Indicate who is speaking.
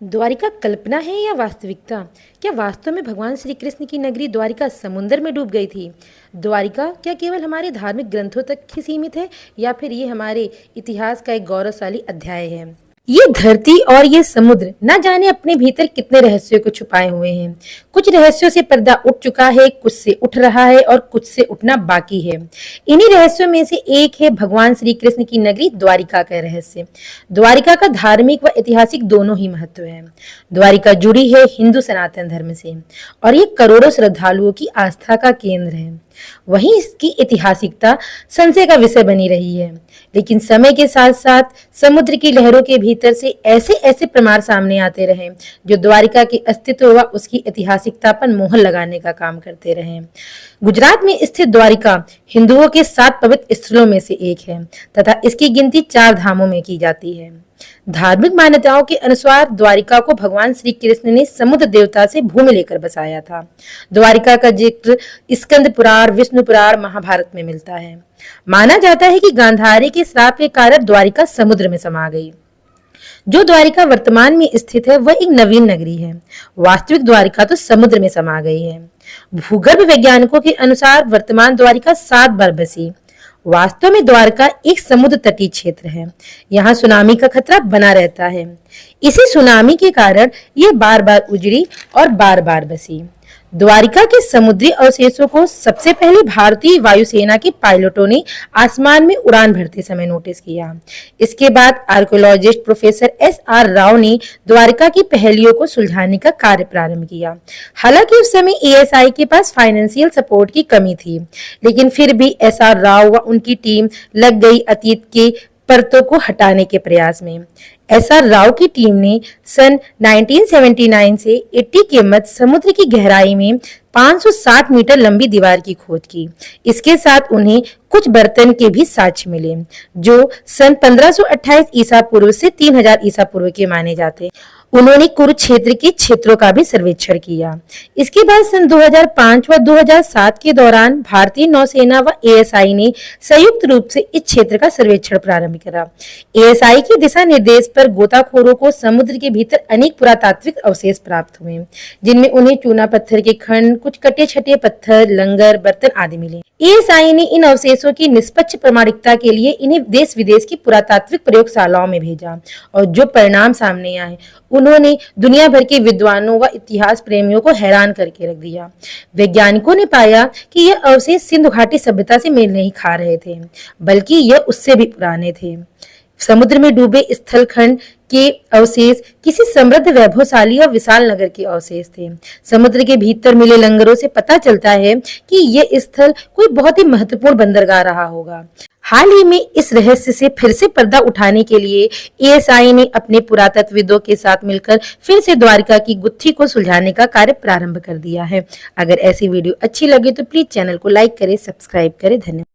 Speaker 1: द्वारिका कल्पना है या वास्तविकता? क्या वास्तव में भगवान श्री कृष्ण की नगरी द्वारिका समुद्र में डूब गई थी? द्वारिका क्या केवल हमारे धार्मिक ग्रंथों तक ही सीमित है या फिर ये हमारे इतिहास का एक गौरवशाली अध्याय है? ये धरती और ये समुद्र न जाने अपने भीतर कितने रहस्यों को छुपाए हुए हैं। कुछ रहस्यों से पर्दा उठ चुका है, कुछ से उठ रहा है और कुछ से उठना बाकी है। इन्हीं रहस्यों में से एक है भगवान श्री कृष्ण की नगरी द्वारिका का रहस्य। द्वारिका का धार्मिक व ऐतिहासिक दोनों ही महत्व है। द्वारिका जुड़ी है हिंदू सनातन धर्म से और ये करोड़ों श्रद्धालुओं की आस्था का केंद्र है। वहीं इसकी ऐतिहासिकता संशय का विषय बनी रही है, लेकिन समय के साथ साथ समुद्र की लहरों के भीतर से ऐसे ऐसे प्रमाण सामने आते रहे जो द्वारिका के अस्तित्व व उसकी ऐतिहासिकता पर मोहर लगाने का काम करते रहे। गुजरात में स्थित द्वारिका हिंदुओं के 7 पवित्र स्थलों में से एक है तथा इसकी गिनती 4 धामों में की जाती है। धार्मिक मान्यताओं के अनुसार द्वारिका को भगवान श्री कृष्ण ने समुद्र देवता से भूमि लेकर बसाया था। द्वारिका का जिक्र स्कंद पुराण, विष्णु पुराण, महाभारत में मिलता है। माना जाता है कि गांधारी के श्राप के कारण द्वारिका समुद्र में समा गई। जो द्वारिका वर्तमान में स्थित है वह एक नवीन नगरी है। वास्तविक द्वारिका तो समुद्र में समा गई है। भूगर्भ वैज्ञानिकों के अनुसार वर्तमान द्वारिका 7 बार बसी। वास्तव में द्वारका एक समुद्र तटीय क्षेत्र है। यहाँ सुनामी का खतरा बना रहता है। इसी सुनामी के कारण यह बार बार उजड़ी और बार बार बसी। द्वारिका के समुद्री अवशेषों को सबसे पहले भारतीय वायुसेना के पायलटों ने आसमान में उड़ान भरते समय नोटिस किया। इसके बाद आर्कियोलॉजिस्ट प्रोफेसर एस.आर. राव ने द्वारिका की पहेलियों को सुलझाने का कार्य प्रारंभ किया। हालांकि उस समय एएसआई के पास फाइनेंशियल सपोर्ट की कमी थी, लेकिन फिर भी एस.आर. राव व उनकी टीम लग गई अतीत के परतों को हटाने के प्रयास में। एस.आर. राव की टीम ने सन 1979 से 80 के मध्य समुद्र की गहराई में 560 मीटर लंबी दीवार की खोज की। इसके साथ उन्हें कुछ बर्तन के भी साक्ष्य मिले जो सन 1528 ईसा पूर्व से 3000 ईसा पूर्व के माने जाते। उन्होंने कुरुक्षेत्र के क्षेत्रों का भी सर्वेक्षण किया। इसके बाद सन 2005 व 2007 के दौरान भारतीय नौसेना व एएसआई ने संयुक्त रूप से इस क्षेत्र का सर्वेक्षण प्रारंभ करा। एएसआई के दिशा निर्देश पर गोताखोरों को समुद्र के भीतर अनेक पुरातात्विक अवशेष प्राप्त हुए, जिनमें उन्हें चूना पत्थर के खंड, कुछ कटे छटे पत्थर, लंगर, बर्तन आदि मिले। एएसआई ने इन अवशेषों की निष्पक्ष प्रामाणिकता के लिए इन्हें देश विदेश की पुरातात्विक प्रयोगशालाओं में भेजा और जो परिणाम सामने आए उन्होंने दुनिया भर के विद्वानों व इतिहास प्रेमियों को हैरान करके रख दिया। वैज्ञानिकों ने पाया कि यह अवशेष सिंधु घाटी सभ्यता से मेल नहीं खा रहे थे, बल्कि यह उससे भी पुराने थे। समुद्र में डूबे स्थल खंड के अवशेष किसी समृद्ध, वैभवशाली और विशाल नगर के अवशेष थे। समुद्र के भीतर मिले लंगरों से पता चलता है कि यह स्थल कोई बहुत ही महत्वपूर्ण बंदरगाह रहा होगा। हाल ही में इस रहस्य से फिर से पर्दा उठाने के लिए एएसआई ने अपने पुरातत्वविदों के साथ मिलकर फिर से द्वारिका की गुत्थी को सुलझाने का कार्य प्रारंभ कर दिया है। अगर ऐसी वीडियो अच्छी लगे तो प्लीज चैनल को लाइक करें, सब्सक्राइब करें। धन्यवाद।